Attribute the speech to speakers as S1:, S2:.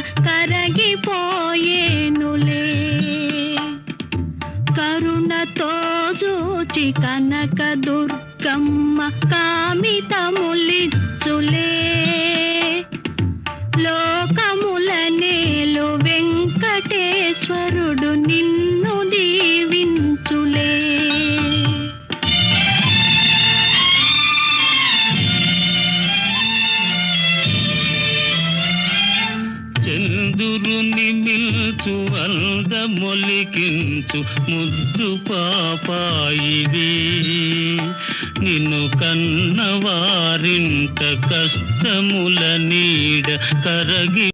S1: కరగిపోయేనులే. కరుణతో జూచి కనక దుర్గమ్మ కామితములిచ్చులే. లోకముల నేలు వెంకటేశ్వరుడు నిన్ను దీవించులే.
S2: చంద్రుని మిల్చు అందమొలికించు ముద్దు పాపాయివి. నిన్ను కన్నవారింట కష్టముల నీడ కరగి